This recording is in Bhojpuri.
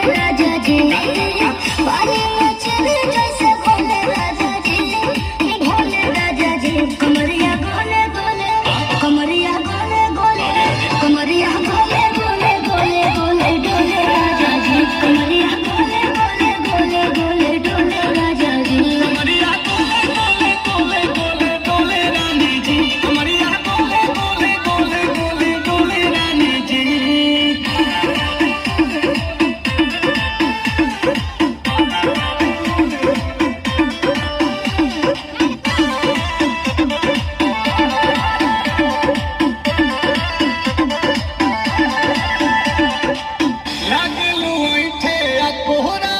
राजा जी बारी में चले जैसे भोले राजा जी भोले राजा जी कमरिया गोले गोले कमरिया गोले गोले कमरिया गोले गोले गोले गोले डोले राजा जी कमरिया गोले गोले गोले गोले डोले राजा जी कमरिया गोले गोले गोले डोले रानी जी कमरिया गोले गोले गोले गोले डोले रानी जी लागलू ऐठे आ कोहरा